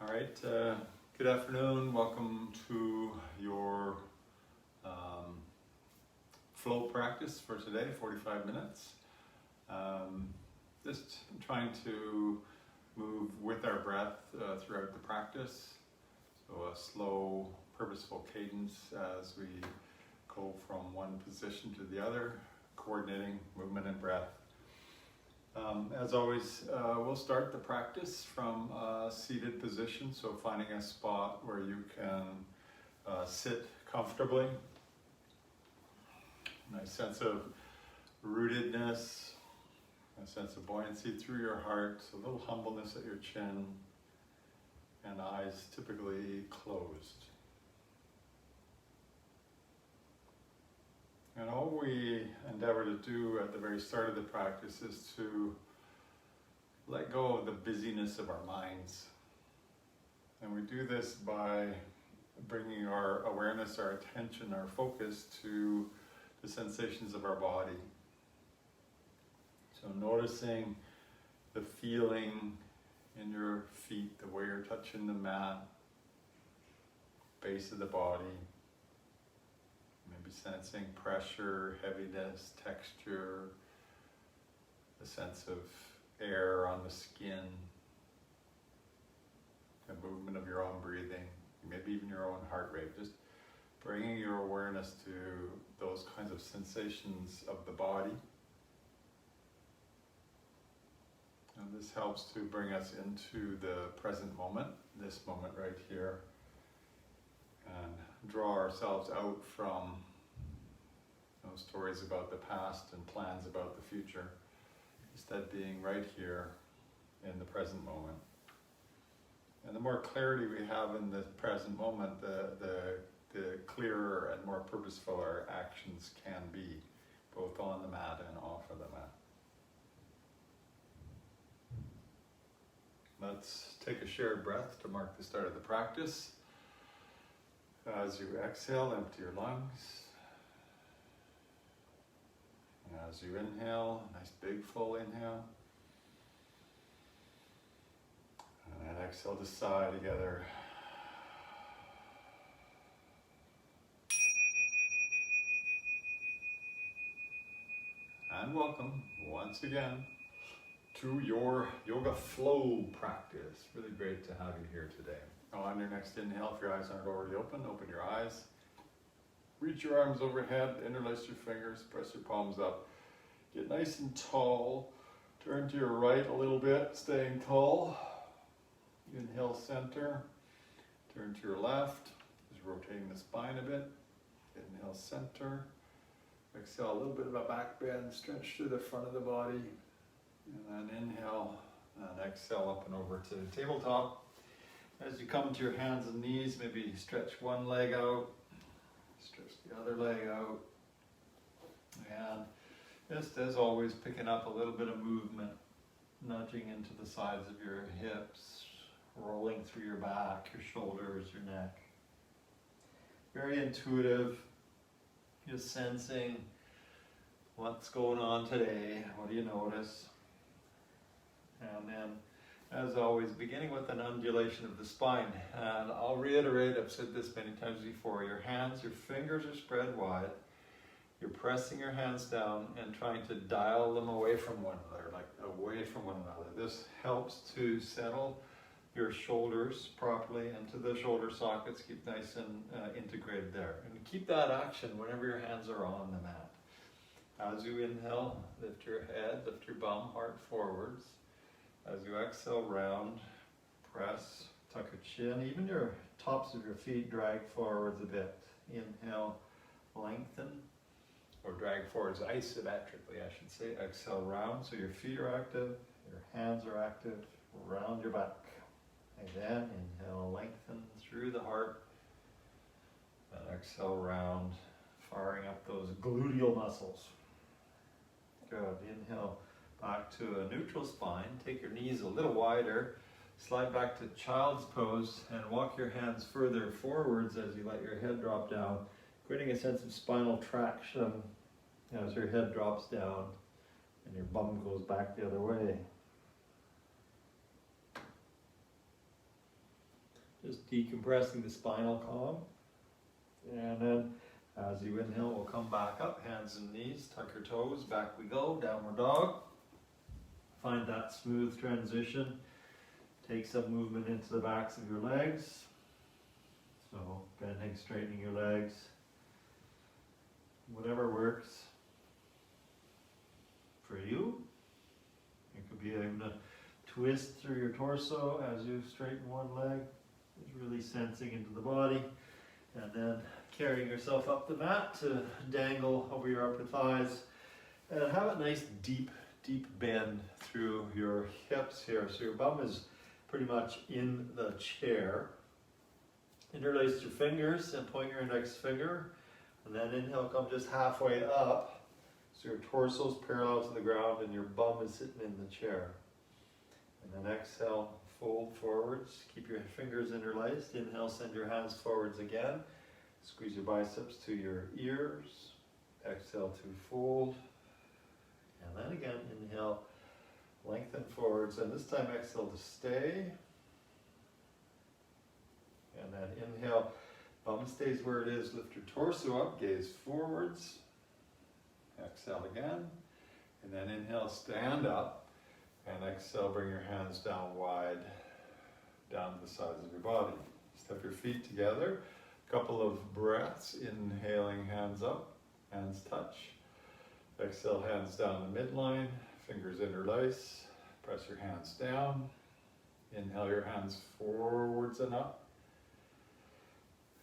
All right, good afternoon. Welcome to your flow practice for today, 45 minutes. Just trying to move with our breath throughout the practice. So a slow, purposeful cadence as we go from one position to the other, coordinating movement and breath. As always, we'll start the practice from a seated position, so finding a spot where you can sit comfortably. Nice sense of rootedness, a sense of buoyancy through your heart, a little humbleness at your chin, and eyes typically closed. And all we endeavor to do at the very start of the practice is to let go of the busyness of our minds. And we do this by bringing our awareness, our attention, our focus to the sensations of our body. So noticing the feeling in your feet, the way you're touching the mat, base of the body. Maybe sensing pressure, heaviness, texture, the sense of air on the skin, the movement of your own breathing, maybe even your own heart rate. Just bringing your awareness to those kinds of sensations of the body. And this helps to bring us into the present moment, this moment right here, and draw ourselves out from those stories about the past and plans about the future, instead being right here in the present moment. And the more clarity we have in the present moment, the clearer and more purposeful our actions can be, both on the mat and off of the mat. Let's take a shared breath to mark the start of the practice. As you exhale, empty your lungs. And as you inhale, nice big full inhale. And then exhale to sigh together. And welcome once again to your yoga flow practice. Really great to have you here today. On your next inhale, if your eyes aren't already open, open your eyes. Reach your arms overhead, interlace your fingers, press your palms up. Get nice and tall. Turn to your right a little bit, staying tall. Inhale, center. Turn to your left, just rotating the spine a bit. Inhale, center. Exhale, a little bit of a back bend, stretch through the front of the body. And then inhale, and exhale up and over to the tabletop. As you come to your hands and knees, maybe stretch one leg out, stretch the other leg out. And just as always, picking up a little bit of movement, nudging into the sides of your hips, rolling through your back, your shoulders, your neck. Very intuitive, just sensing what's going on today, what do you notice? And then, as always, beginning with an undulation of the spine. And I'll reiterate, I've said this many times before, your hands, your fingers are spread wide. You're pressing your hands down and trying to dial them away from one another, like away from one another. This helps to settle your shoulders properly into the shoulder sockets, keep nice and integrated there. And keep that action whenever your hands are on the mat. As you inhale, lift your head, lift your bum, heart forwards. As you exhale, round, press, tuck your chin, even your tops of your feet drag forwards a bit. Inhale, lengthen, or drag forwards isometrically, I should say. Exhale, round, so your feet are active, your hands are active, round your back. Again, inhale, lengthen through the heart, and exhale, round, firing up those gluteal muscles. Good, inhale. Back to a neutral spine. Take your knees a little wider. Slide back to child's pose and walk your hands further forwards as you let your head drop down, creating a sense of spinal traction as your head drops down and your bum goes back the other way. just decompressing the spinal column. And then as you inhale, we'll come back up, hands and knees, tuck your toes, back we go, downward dog. Find that smooth transition. Take some movement into the backs of your legs. So bending, straightening your legs. Whatever works for you. It could be even a twist through your torso as you straighten one leg. Just really sensing into the body. And then carrying yourself up the mat to dangle over your upper thighs. And have a nice deep bend through your hips here. So your bum is pretty much in the chair. Interlace your fingers and point your index finger. And then inhale, come just halfway up. So your torso is parallel to the ground and your bum is sitting in the chair. And then exhale, fold forwards. Keep your fingers interlaced. Inhale, send your hands forwards again. Squeeze your biceps to your ears. Exhale to fold. And then again, inhale, lengthen forwards. And this time exhale to stay. And then inhale, bum stays where it is. Lift your torso up, gaze forwards. Exhale again. And then inhale, stand up. And exhale, bring your hands down wide, down to the sides of your body. Step your feet together. Couple of breaths. Inhaling, hands up, hands touch. Exhale, hands down the midline. Fingers interlace. Press your hands down. Inhale, your hands forwards and up.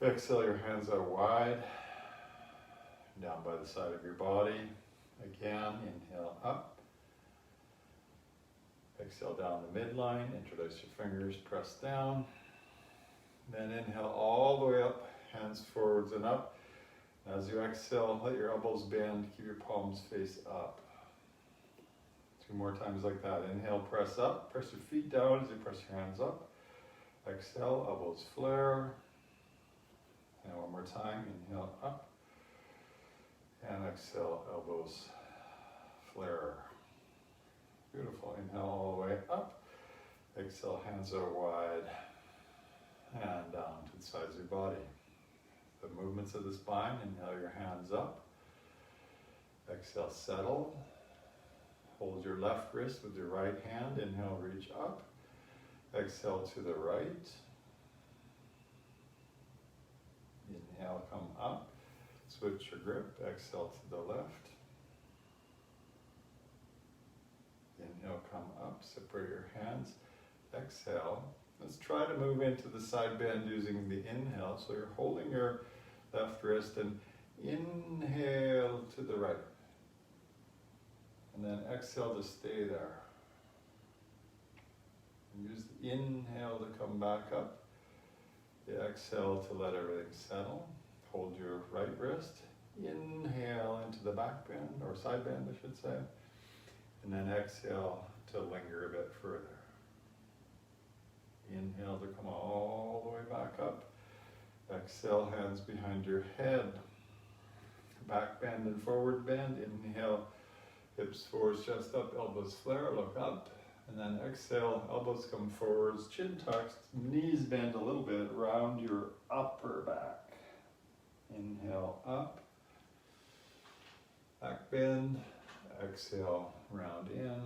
Exhale, your hands out wide, down by the side of your body. Again, inhale up. Exhale down the midline, interlace your fingers, press down. Then inhale all the way up, hands forwards and up. As you exhale, let your elbows bend, keep your palms face up. 2 more times like that. Inhale, press up, press your feet down as you press your hands up. Exhale, elbows flare. And one more time, inhale up, and exhale, elbows flare. Beautiful, inhale all the way up, exhale, hands are wide, and down to the sides of your body. The movements of the spine, inhale your hands up, exhale, settle, hold your left wrist with your right hand, inhale, reach up, exhale to the right. Inhale, come up, switch your grip, exhale to the left. Inhale, come up, separate your hands, exhale. Let's try to move into the side bend using the inhale. So you're holding your left wrist and inhale to the right. And then exhale to stay there. And use the inhale to come back up. The exhale to let everything settle. Hold your right wrist. Inhale into the back bend, or side bend I should say. And then exhale to linger a bit further. Inhale to come all the way back up. Exhale, hands behind your head. Back bend and forward bend. Inhale, hips forwards, chest up, elbows flare, look up. And then exhale, elbows come forwards, chin tucks, knees bend a little bit, round your upper back. Inhale up, back bend, exhale, round in.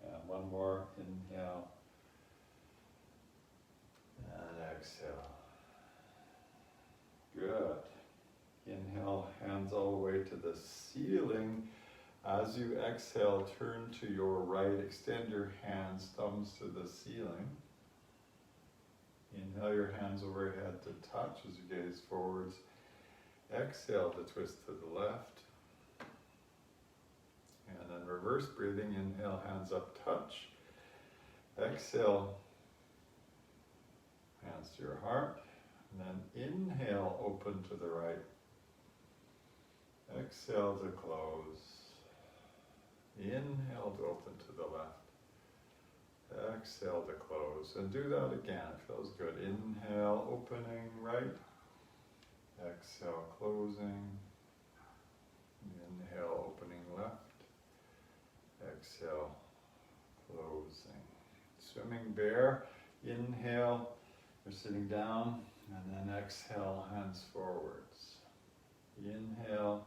And one more, inhale, and exhale. Good. Inhale, hands all the way to the ceiling. As you exhale, turn to your right, extend your hands, thumbs to the ceiling. Inhale your hands overhead to touch as you gaze forwards. Exhale to twist to the left. And then reverse breathing, inhale, hands up, touch. Exhale, hands to your heart. And then inhale, open to the right. Exhale to close. Inhale to open to the left. Exhale to close. And do that again. It feels good. Inhale, opening right. Exhale, closing. Inhale, opening left. Exhale, closing. Swimming bear. Inhale, you're sitting down, and then exhale, hands forwards. Inhale,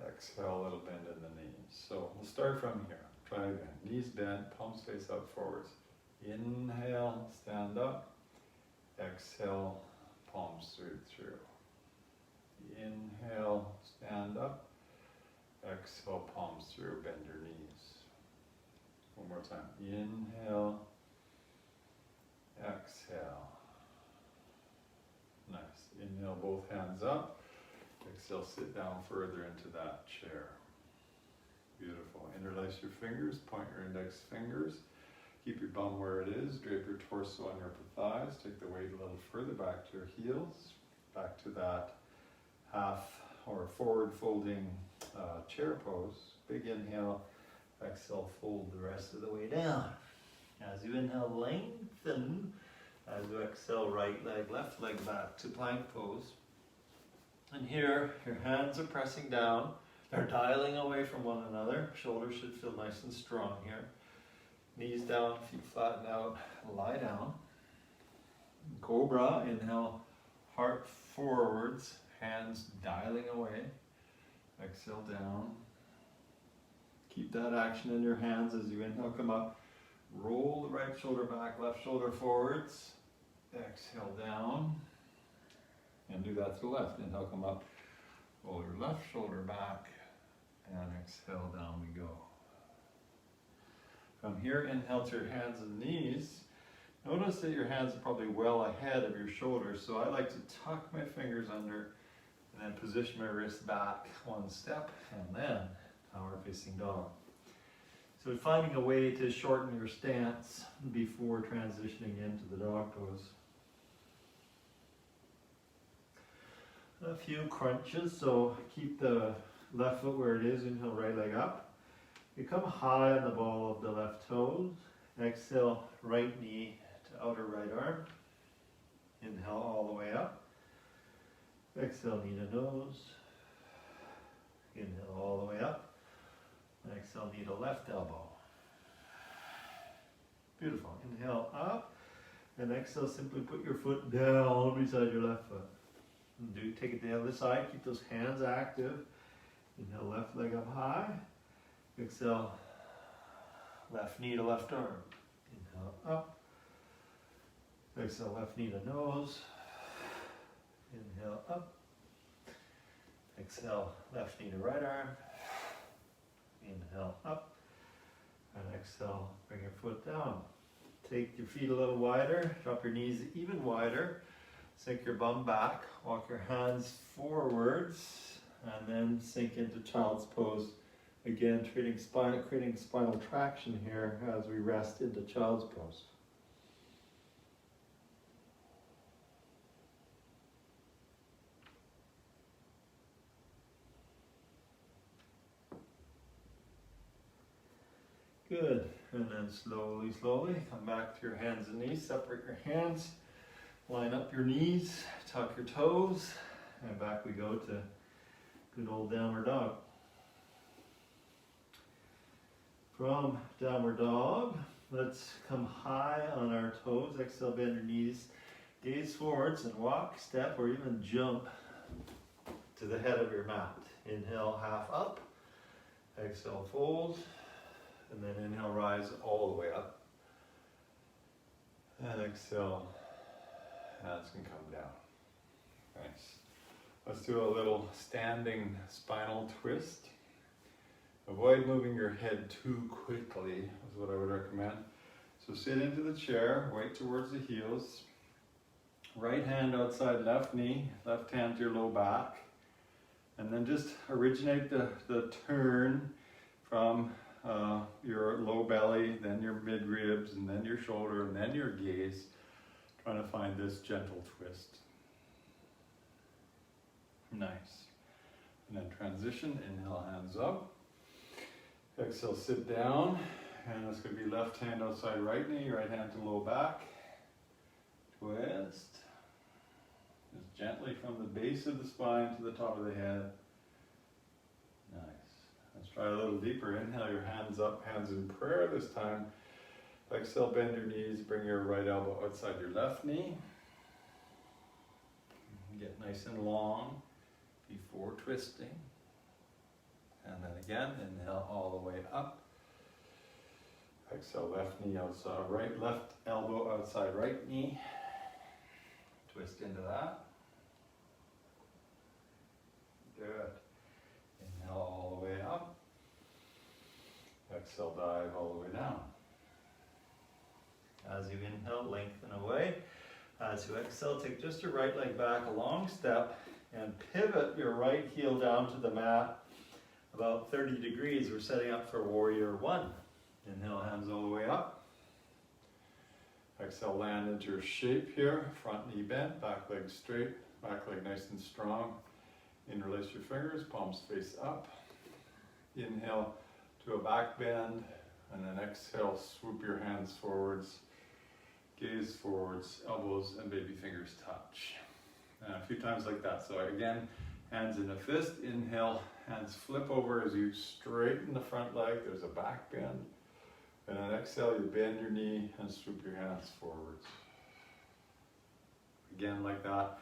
exhale, a little bend in the knees. So we'll start from here. Try again. Knees bent, palms face up forwards. Inhale, stand up. Exhale, palms through. Inhale, stand up. Exhale, palms through, bend your knees. One more time. Inhale, exhale. Nice. Inhale, both hands up. Exhale, sit down further into that chair. Beautiful. Interlace your fingers, point your index fingers. Keep your bum where it is. Drape your torso on your thighs. Take the weight a little further back to your heels. Back to that half or forward folding chair pose. Big inhale. Exhale, fold the rest of the way down. As you inhale, lengthen. As you exhale, right leg, left leg back to plank pose. And here, your hands are pressing down. They're dialing away from one another. Shoulders should feel nice and strong here. Knees down, feet flatten out, lie down. Cobra, inhale, heart forwards, hands dialing away. Exhale down. Keep that action in your hands as you inhale, come up. Roll the right shoulder back, left shoulder forwards. Exhale down. And do that to the left. Inhale, come up. Roll your left shoulder back. And exhale, down we go. From here, inhale to your hands and knees. Notice that your hands are probably well ahead of your shoulders. So I like to tuck my fingers under and then position my wrist back one step and then downward facing dog. So finding a way to shorten your stance before transitioning into the dog pose. A few crunches, so keep the left foot where it is, inhale, right leg up. You come high on the ball of the left toes. Exhale, right knee to outer right arm. Inhale all the way up. Exhale, knee to nose. Inhale all the way up. Exhale, knee to left elbow. Beautiful. Inhale up. And exhale, simply put your foot down beside your left foot. And take it to the other side. Keep those hands active. Inhale, left leg up high. Exhale, left knee to left arm. Inhale up. Exhale, left knee to nose. Inhale up. Exhale, left knee to right arm. Inhale up. And exhale, bring your foot down. Take your feet a little wider. Drop your knees even wider. Sink your bum back. Walk your hands forwards. And then sink into child's pose. Again, creating spinal traction here as we rest into child's pose. Good. And then slowly, slowly come back to your hands and knees. Separate your hands. Line up your knees. Tuck your toes. And back we go to good old downward dog. From downward dog, let's come high on our toes. Exhale, bend your knees. Gaze forwards and walk, step, or even jump to the head of your mat. Inhale, half up. Exhale, fold. And then inhale, rise all the way up. And exhale, hands can come down. Nice. Let's do a little standing spinal twist. Avoid moving your head too quickly, is what I would recommend. So sit into the chair, weight towards the heels. Right hand outside left knee, left hand to your low back. And then just originate the turn from your low belly, then your mid ribs, and then your shoulder, and then your gaze. Trying to find this gentle twist. Nice. And then transition, inhale, hands up. Exhale, sit down. And it's going to be left hand outside right knee, right hand to low back. Twist. Just gently from the base of the spine to the top of the head. Nice. Let's try a little deeper. Inhale your hands up, hands in prayer this time. Exhale, bend your knees, bring your right elbow outside your left knee. Get nice and long before twisting. And then again, inhale all the way up. Exhale, left knee outside, left elbow outside right knee. Twist into that. Good. Inhale all the way up. Exhale, dive all the way down. As you inhale, lengthen away. As you exhale, take just your right leg back a long step and pivot your right heel down to the mat about 30 degrees. We're setting up for warrior one. Inhale, hands all the way up. Exhale, land into your shape here. Front knee bent, back leg straight, back leg nice and strong. Interlace your fingers, palms face up. Inhale to a back bend, and then exhale, swoop your hands forwards, gaze forwards, elbows and baby fingers touch. And a few times like that. So again, hands in a fist. Inhale, hands flip over as you straighten the front leg. There's a back bend. And then exhale, you bend your knee and swoop your hands forwards. Again, like that.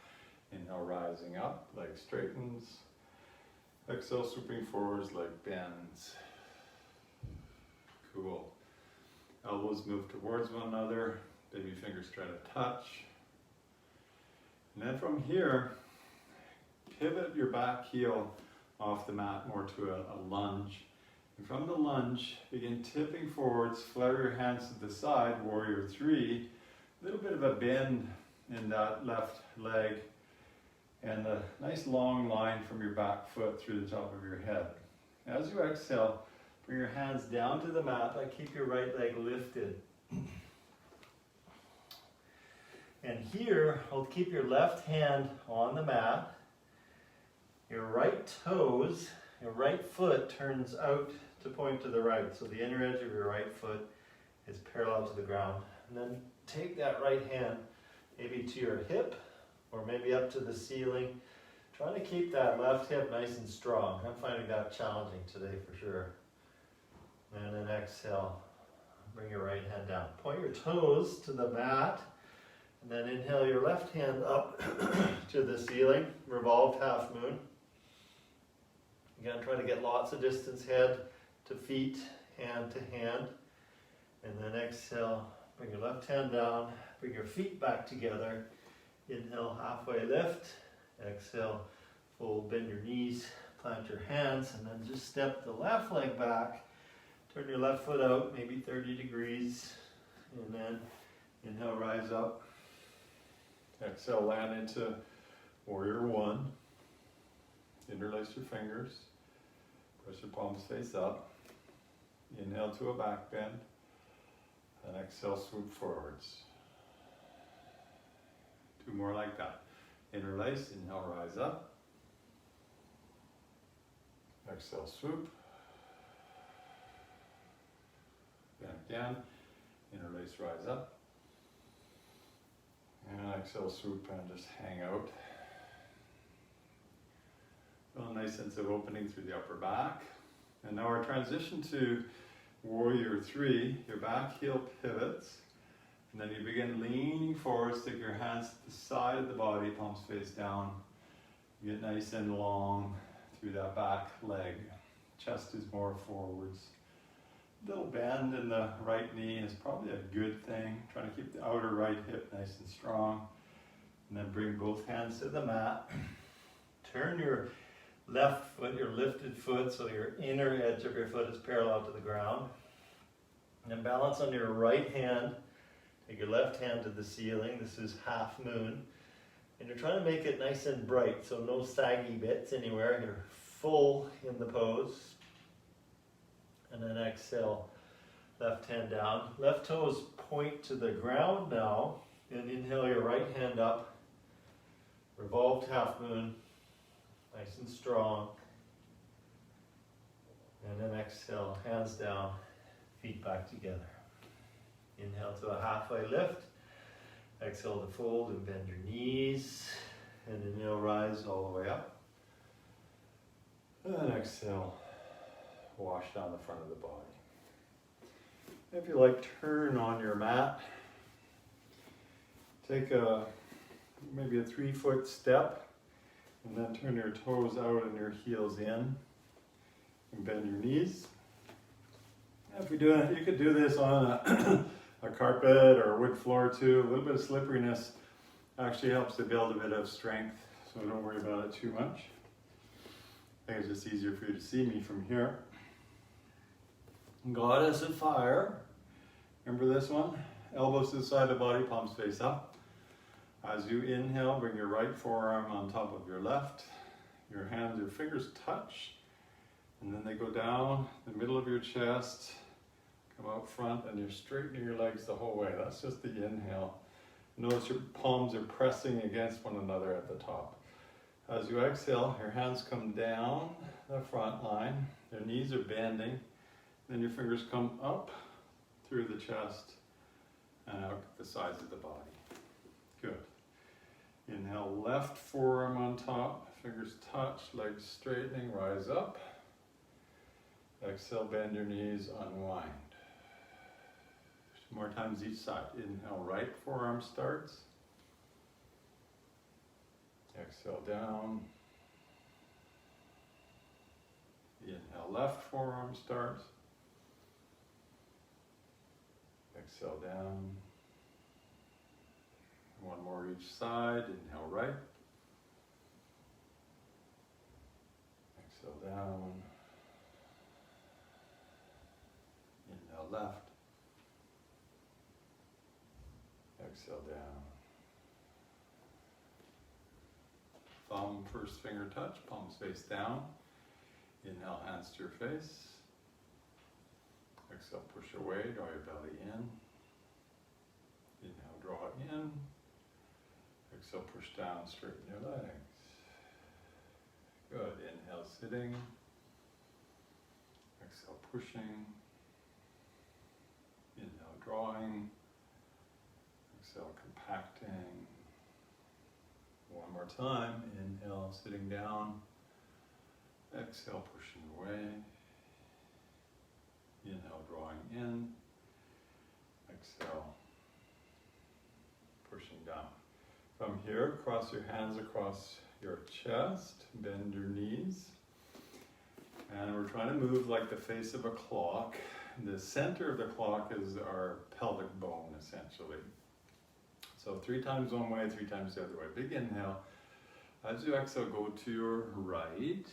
Inhale, rising up, leg straightens. Exhale, swooping forwards, leg bends. Cool. Elbows move towards one another. Baby fingers try to touch. And then from here, pivot your back heel off the mat more to a lunge. And from the lunge, begin tipping forwards, flutter your hands to the side, warrior three. A little bit of a bend in that left leg. And a nice long line from your back foot through the top of your head. As you exhale, bring your hands down to the mat, but keep your right leg lifted. And here, I'll keep your left hand on the mat. Your right toes, your right foot turns out to point to the right. So the inner edge of your right foot is parallel to the ground. And then take that right hand maybe to your hip, or maybe up to the ceiling. Trying to keep that left hip nice and strong. I'm finding that challenging today for sure. And then exhale, bring your right hand down. Point your toes to the mat, and then inhale your left hand up to the ceiling, revolved half moon. Again, try to get lots of distance head to feet, hand to hand. And then exhale, bring your left hand down, bring your feet back together. Inhale, halfway lift. Exhale, fold, bend your knees, plant your hands, and then just step the left leg back. Turn your left foot out, maybe 30 degrees. And then inhale, rise up. Exhale, land into warrior one. Interlace your fingers. Press your palms face up. Inhale to a back bend. And exhale, swoop forwards. Two more like that. Interlace, inhale, rise up. Exhale, swoop. Then again, interlace, rise up. And exhale, swoop, and just hang out. Feel a nice sense of opening through the upper back. And now our transition to warrior three. Your back heel pivots. And then you begin leaning forward, stick your hands to the side of the body, palms face down. You get nice and long through that back leg. Chest is more forwards. Little bend in the right knee is probably a good thing. Trying to keep the outer right hip nice and strong. And then bring both hands to the mat. Turn your left foot, your lifted foot, so your inner edge of your foot is parallel to the ground. And then balance on your right hand. Take your left hand to the ceiling. This is half moon. And you're trying to make it nice and bright, so no saggy bits anywhere. You're full in the pose. And then exhale, left hand down. Left toes point to the ground now. And inhale your right hand up. Revolved half moon. Nice and strong. And then exhale, hands down, feet back together. Inhale to a halfway lift. Exhale to fold and bend your knees. And inhale, rise all the way up. And then exhale, wash down the front of the body. If you like, turn on your mat. Take maybe a 3-foot step, and then turn your toes out and your heels in, and bend your knees. If you're doing it, you could do this on a carpet or a wood floor too. A little bit of slipperiness actually helps to build a bit of strength, so don't worry about it too much. I think it's just easier for you to see me from here. Goddess of Fire. Remember this one? Elbows to the side of the body, palms face up. As you inhale, bring your right forearm on top of your left. Your hands, your fingers touch, and then they go down the middle of your chest, come out front, and you're straightening your legs the whole way. That's just the inhale. Notice your palms are pressing against one another at the top. As you exhale, your hands come down the front line, your knees are bending, then your fingers come up through the chest and out the sides of the body. Good. Inhale, left forearm on top, fingers touch, legs straightening, rise up. Exhale, bend your knees, unwind. 2 more times each side. Inhale, right forearm starts. Exhale, down. Inhale, left forearm starts. Exhale, down. 1 more each side. Inhale, right. Exhale, down. Inhale, left. Exhale, down. Thumb, first finger touch, palms face down. Inhale, hands to your face. Exhale, push away, draw your belly in. Inhale, draw in. Exhale, push down, straighten your legs. Good. Inhale, sitting. Exhale, pushing. Inhale, drawing. Exhale, compacting. 1 more time. Inhale, sitting down. Exhale, pushing away. Inhale, drawing in. Exhale, pushing down. From here, cross your hands across your chest, bend your knees. And we're trying to move like the face of a clock. The center of the clock is our pelvic bone, essentially. So 3 times one way, 3 times the other way. Big inhale. As you exhale, go to your right.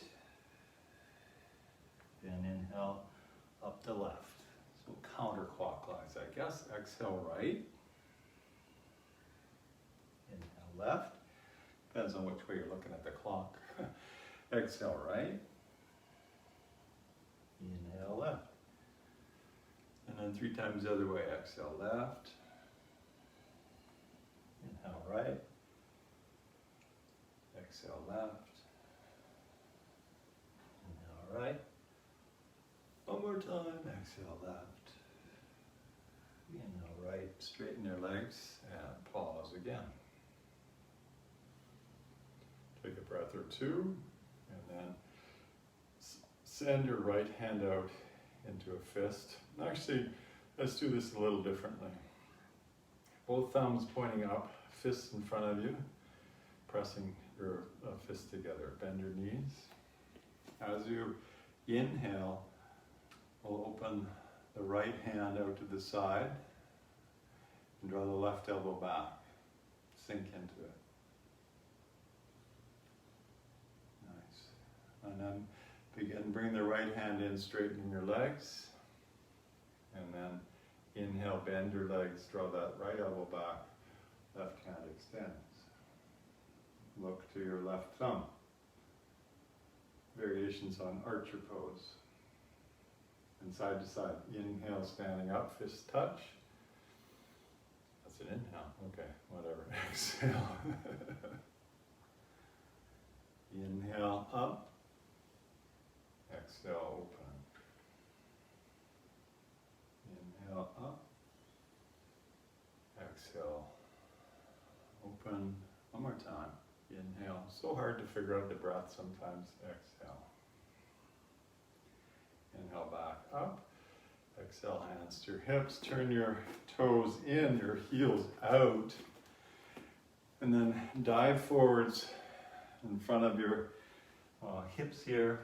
Then inhale up to left. So counterclockwise, I guess. Exhale right. Inhale left. Depends on which way you're looking at the clock. Exhale right. Inhale left. And then 3 times the other way. Exhale left. Inhale right. Exhale left. Inhale right. 1 more time. Exhale left. Inhale right. Straighten your legs and pause again. Take a breath or 2, and then send your right hand out into a fist. Actually, let's do this a little differently. Both thumbs pointing up, fists in front of you, pressing your fists together. Bend your knees. As you inhale, we'll open the right hand out to the side and draw the left elbow back. Sink into it. Nice. And then begin, bring the right hand in, straightening your legs. And then inhale, bend your legs, draw that right elbow back, left hand extends. Look to your left thumb. Variations on archer pose. And side to side. Inhale, standing up, fists touch. That's an inhale. Okay, whatever. Exhale. Inhale up. Exhale, open. Inhale up. Exhale, open. 1 more time. Inhale. So hard to figure out the breath sometimes. Exhale. Inhale back up. Exhale, hands to your hips. Turn your toes in, your heels out. And then dive forwards in front of your hips here.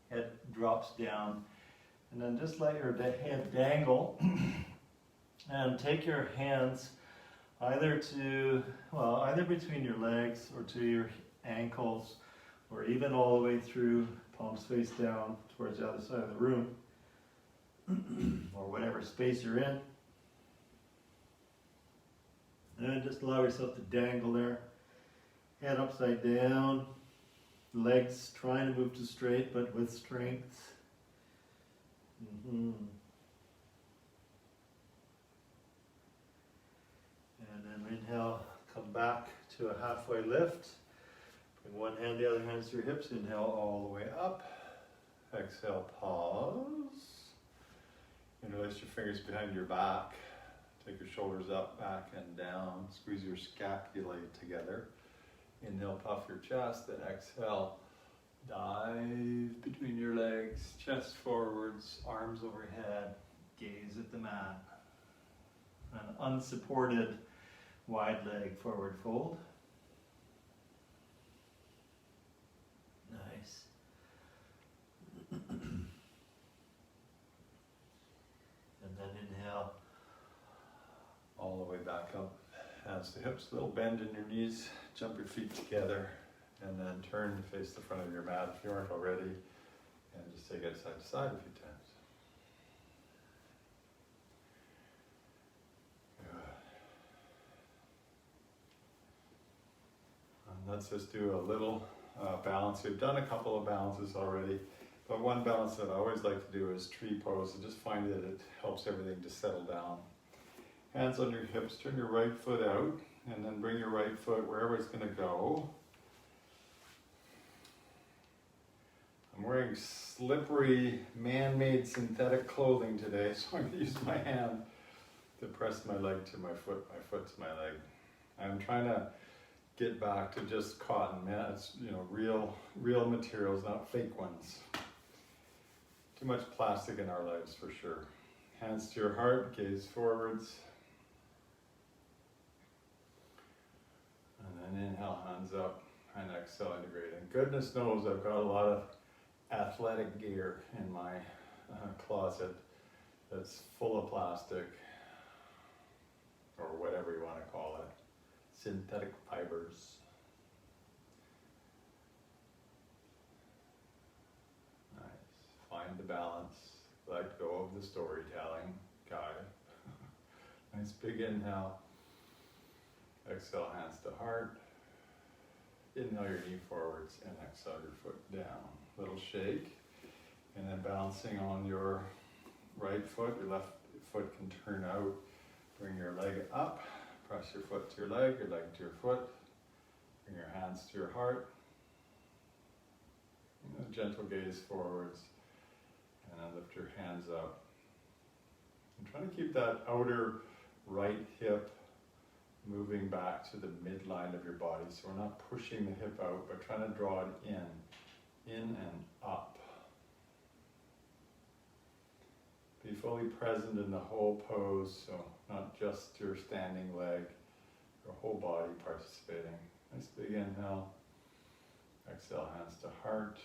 Head drops down. And then just let your head dangle. And take your hands either between your legs or to your ankles, or even all the way through, palms face down towards the other side of the room, or whatever space you're in. And then just allow yourself to dangle there, head upside down, legs trying to move to straight but with strength. And then inhale, come back to a halfway lift. Bring one hand, the other hand to your hips. Inhale all the way up. Exhale, pause. Interlace your fingers behind your back. Take your shoulders up, back, and down. Squeeze your scapulae together. Inhale, puff your chest, then exhale. Dive between your legs, chest forwards, arms overhead. Gaze at the mat. An unsupported wide leg forward fold. Nice. And then inhale all the way back up. Hands to hips, little bend in your knees. Jump your feet together. And then turn to face the front of your mat if you aren't already. And just take it side to side a few times. Let's just do a little balance. We've done a couple of balances already, but one balance that I always like to do is tree pose. I just find that it helps everything to settle down. Hands on your hips, turn your right foot out, and then bring your right foot wherever it's going to go. I'm wearing slippery, man-made synthetic clothing today, so I'm going to use my hand to press my leg to my foot to my leg. I'm trying to get back to just cotton, man. It's real materials, not fake ones. Too much plastic in our lives for sure. Hands to your heart, gaze forwards. And then inhale, hands up, and exhale, integrate. And goodness knows I've got a lot of athletic gear in my closet that's full of plastic, or whatever you want to call it. Synthetic fibers. Nice. Find the balance. Let go of the storytelling guy. Nice big inhale. Exhale, hands to heart. Inhale your knee forwards and exhale your foot down. Little shake. And then balancing on your right foot. Your left foot can turn out. Bring your leg up. Press your foot to your leg to your foot. Bring your hands to your heart. And a gentle gaze forwards. And then lift your hands up. And try to keep that outer right hip moving back to the midline of your body. So we're not pushing the hip out, but trying to draw it in and up. Be fully present in the whole pose, so not just your standing leg, your whole body participating. Nice big inhale. Exhale, hands to heart.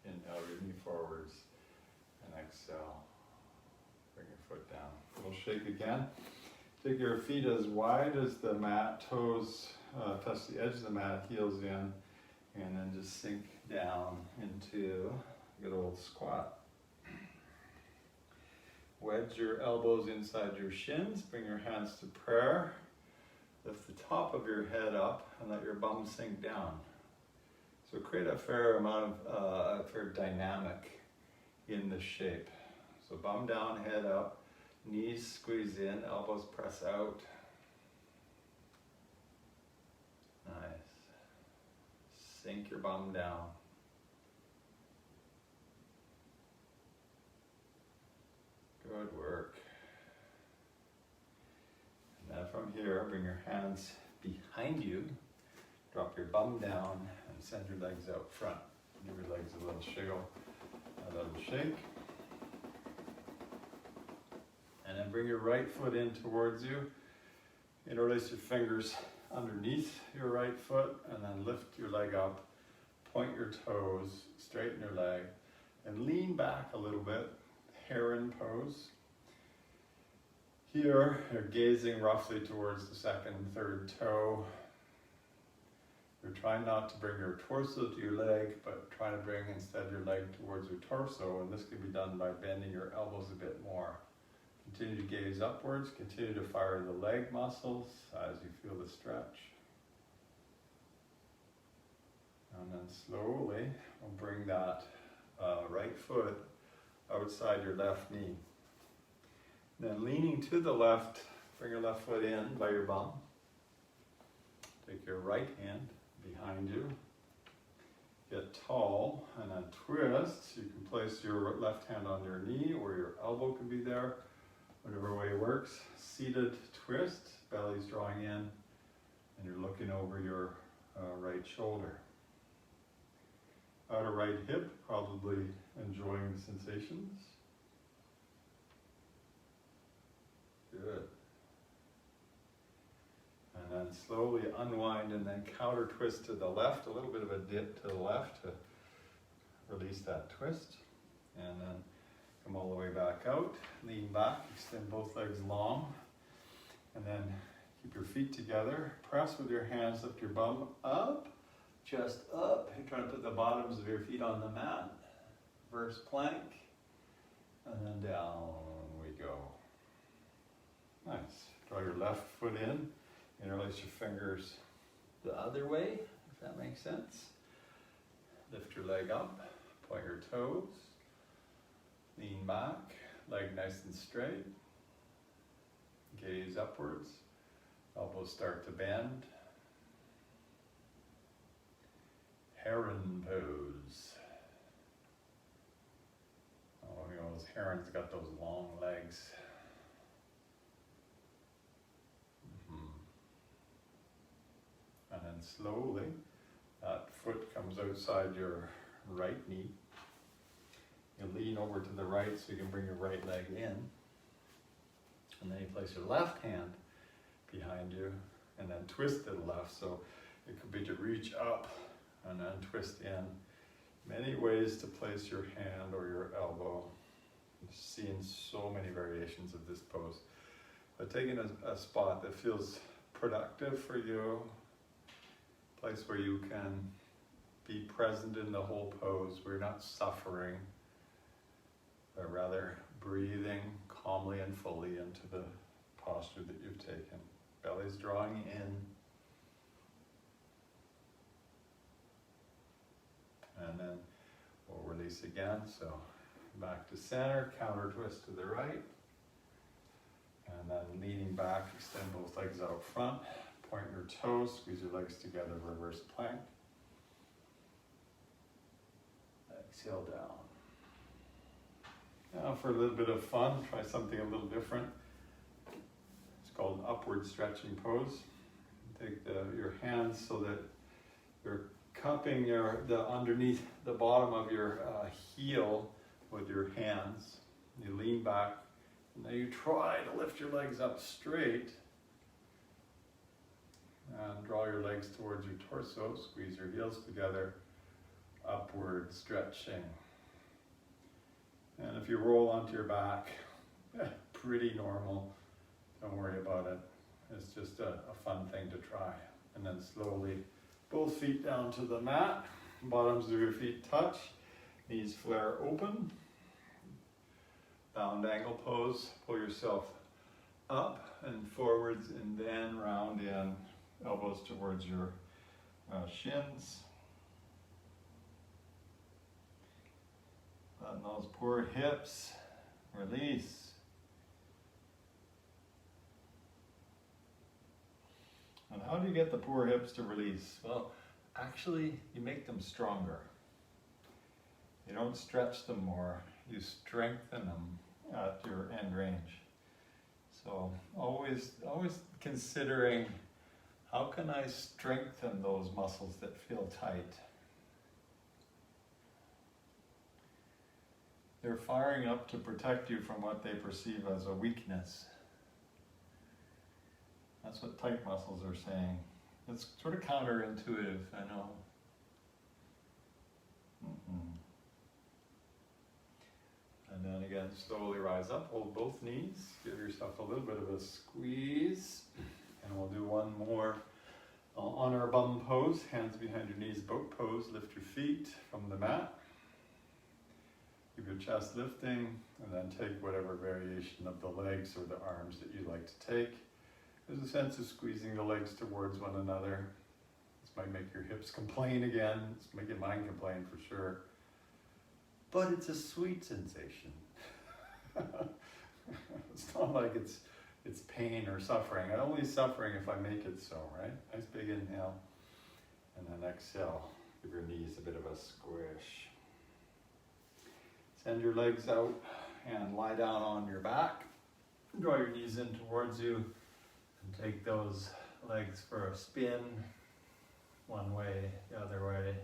Inhale, your knee forwards. And exhale, bring your foot down. A little shake again. Take your feet as wide as the mat, toes touch the edge of the mat, heels in, and then just sink down into a good old squat. Wedge your elbows inside your shins, bring your hands to prayer. Lift the top of your head up and let your bum sink down. So create a fair amount of, a fair dynamic in this shape. So bum down, head up, knees squeeze in, elbows press out. Nice. Sink your bum down. Good work. And then from here, bring your hands behind you. Drop your bum down and send your legs out front. Give your legs a little shake. then bring your right foot in towards you. Interlace your fingers underneath your right foot and then lift your leg up. Point your toes, straighten your leg, and lean back a little bit. Heron pose. Here, you're gazing roughly towards the second and third toe. You're trying not to bring your torso to your leg, but trying to bring instead your leg towards your torso, and this can be done by bending your elbows a bit more. Continue to gaze upwards, continue to fire the leg muscles as you feel the stretch. And then slowly, we'll bring that right foot outside your left knee. Then leaning to the left, bring your left foot in by your bum. Take your right hand behind you. Get tall and then twist. You can place your left hand on your knee or your elbow can be there. Whatever way works. Seated twist, belly's drawing in, and you're looking over your right shoulder. Outer right hip, probably enjoying the sensations. Good. And then slowly unwind and then counter twist to the left, a little bit of a dip to the left to release that twist. And then come all the way back out, lean back, extend both legs long, and then keep your feet together. Press with your hands, lift your bum up, chest up. You're trying to put the bottoms of your feet on the mat. Reverse plank, and then down we go. Nice. Draw your left foot in, interlace your fingers the other way, if that makes sense. Lift your leg up, point your toes, lean back, leg nice and straight. Gaze upwards, elbows start to bend. Heron pose. Oh, you know, those herons got those long legs. And then slowly, that foot comes outside your right knee. You lean over to the right so you can bring your right leg in. And then you place your left hand behind you and then twist to the left. So it could be to reach up and then twist in. Many ways to place your hand or your elbow. I've seen so many variations of this pose. But taking a spot that feels productive for you, place where you can be present in the whole pose, where you're not suffering, but rather breathing calmly and fully into the posture that you've taken. Belly's drawing in. And then we'll release again, so back to center, counter twist to the right. And then leaning back, extend both legs out front. Point your toes, squeeze your legs together, reverse plank. Exhale down. Now for a little bit of fun, try something a little different. It's called an upward stretching pose. Take your hands so that you're cupping the underneath the bottom of your heel with your hands. You lean back, and then you try to lift your legs up straight. And draw your legs towards your torso, squeeze your heels together, upward stretching. And if you roll onto your back, pretty normal, don't worry about it. It's just a fun thing to try. And then slowly, both feet down to the mat, bottoms of your feet touch, knees flare open. Bound angle pose, pull yourself up and forwards and then round in. Elbows towards your shins. Letting those poor hips release. And how do you get the poor hips to release? Well, actually, you make them stronger. You don't stretch them more, you strengthen them at your end range. So always considering, how can I strengthen those muscles that feel tight? They're firing up to protect you from what they perceive as a weakness. That's what tight muscles are saying. It's sort of counterintuitive, I know. And then again, slowly rise up, hold both knees, give yourself a little bit of a squeeze. And we'll do one more on our bum pose, hands behind your knees, boat pose, lift your feet from the mat. Keep your chest lifting, and then take whatever variation of the legs or the arms that you like to take. There's a sense of squeezing the legs towards one another. This might make your hips complain again. It's making mine complain for sure. But it's a sweet sensation. It's not like it's pain or suffering. I'm only suffering if I make it so, right? Nice big inhale. And then exhale. Give your knees a bit of a squish. Send your legs out and lie down on your back. Draw your knees in towards you and take those legs for a spin. One way, the other way.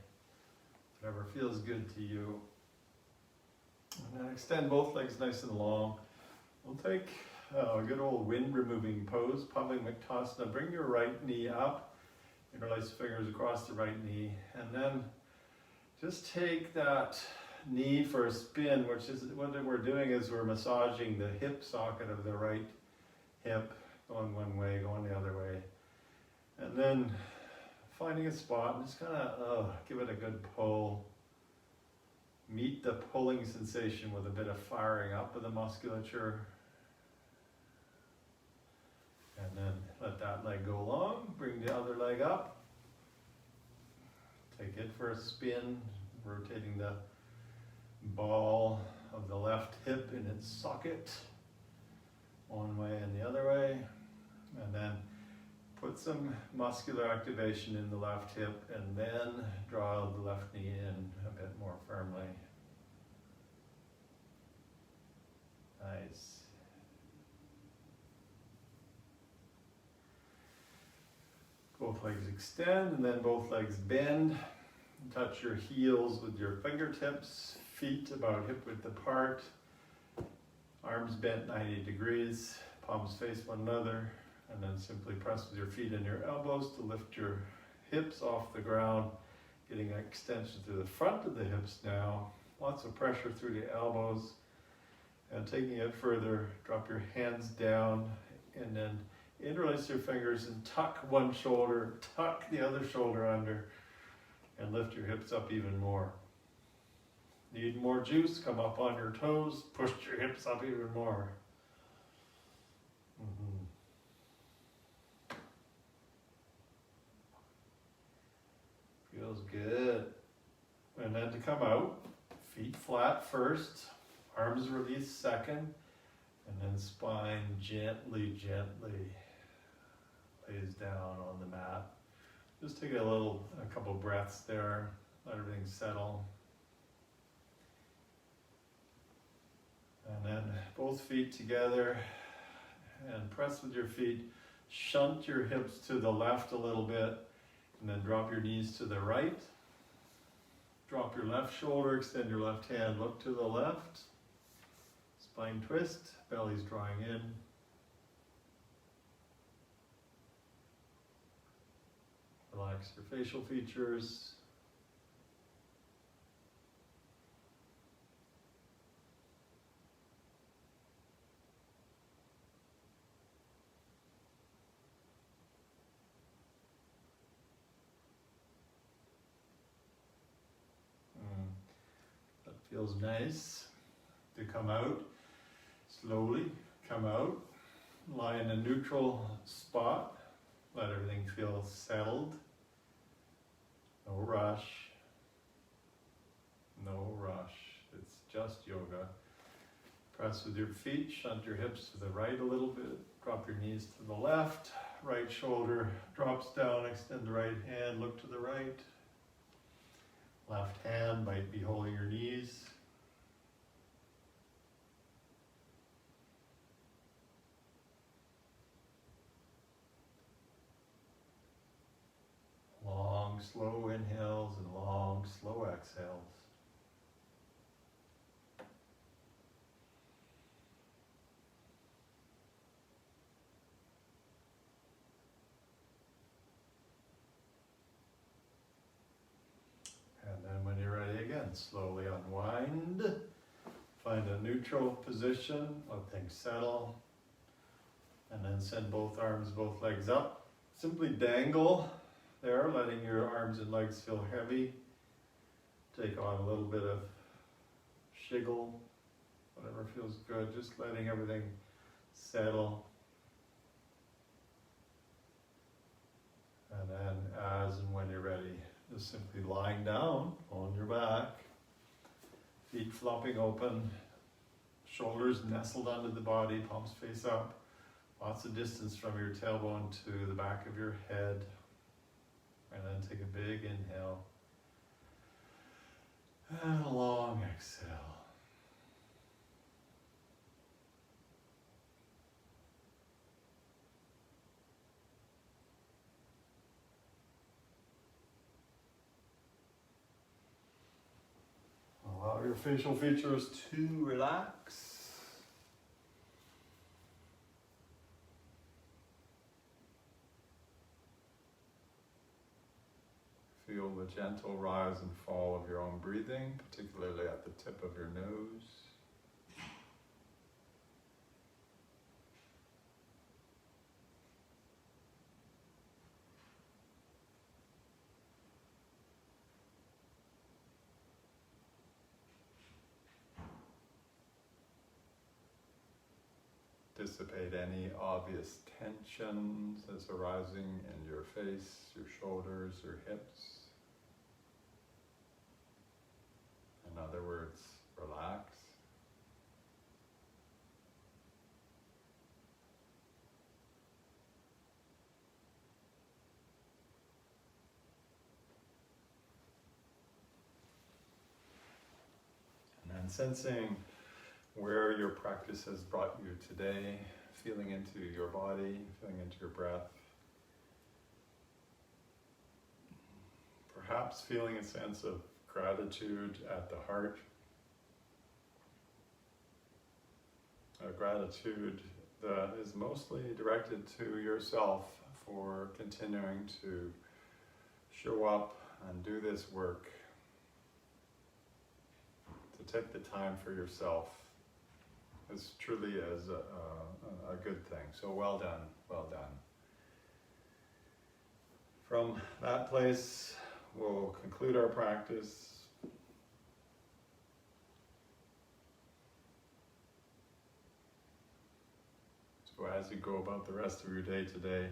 Whatever feels good to you. And then extend both legs nice and long. We'll take a good old wind removing pose, Pavimuktasana. Bring your right knee up, interlace fingers across the right knee, and then just take that knee for a spin, which is what we're doing is we're massaging the hip socket of the right hip, going one way, going the other way. And then finding a spot and just kind of give it a good pull. Meet the pulling sensation with a bit of firing up of the musculature. And then let that leg go long. Bring the other leg up. Take it for a spin, rotating the ball of the left hip in its socket. One way and the other way. And then put some muscular activation in the left hip and then draw the left knee in a bit more firmly. Nice. Both legs extend and then both legs bend. Touch your heels with your fingertips, feet about hip width apart. Arms bent 90 degrees, palms face one another. And then simply press with your feet and your elbows to lift your hips off the ground, getting an extension through the front of the hips now. Lots of pressure through the elbows. And taking it further, drop your hands down and then interlace your fingers and tuck one shoulder, tuck the other shoulder under, and lift your hips up even more. Need more juice? Come up on your toes, push your hips up even more. Feels good. And then to come out, feet flat first, arms release second, and then spine gently lays down on the mat. Just take a couple breaths there, let everything settle. And then both feet together and press with your feet. Shunt your hips to the left a little bit. And then drop your knees to the right. Drop your left shoulder, extend your left hand, look to the left. Spine twist, belly's drawing in. Relax your facial features. Feels nice to come out, slowly come out, lie in a neutral spot, let everything feel settled, no rush, it's just yoga. Press with your feet, shunt your hips to the right a little bit, drop your knees to the left, right shoulder drops down, extend the right hand, look to the right. Left hand might be holding your knees. Long, slow inhales and long, slow exhales. find a neutral position, let things settle, and then send both arms, both legs up. Simply dangle there, letting your arms and legs feel heavy. Take on a little bit of shiggle, whatever feels good, just letting everything settle. And then as and when you're ready, just simply lying down on your back, feet flopping open, shoulders nestled under the body, palms face up, lots of distance from your tailbone to the back of your head. And then take a big inhale and a long exhale. Allow your facial features to relax. Feel the gentle rise and fall of your own breathing, particularly at the tip of your nose. Dissipate any obvious tensions that's arising in your face, your shoulders, your hips. In other words, relax. And then sensing where your practice has brought you today, feeling into your body, feeling into your breath. Perhaps feeling a sense of gratitude at the heart. A gratitude that is mostly directed to yourself for continuing to show up and do this work. To take the time for yourself. This truly is a good thing. So well done, well done. From that place, we'll conclude our practice. So as you go about the rest of your day today,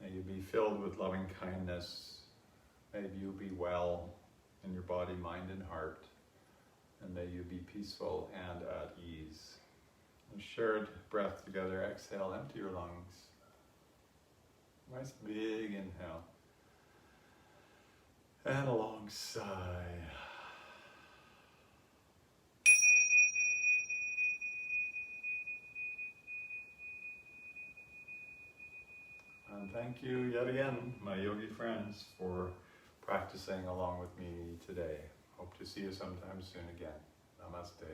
may you be filled with loving kindness. May you be well in your body, mind, and heart. And may you be peaceful and at ease. A shared breath together. Exhale, empty your lungs. Nice big inhale. And a long sigh. And thank you yet again, my yogi friends, for practicing along with me today. Hope to see you sometime soon again. Namaste.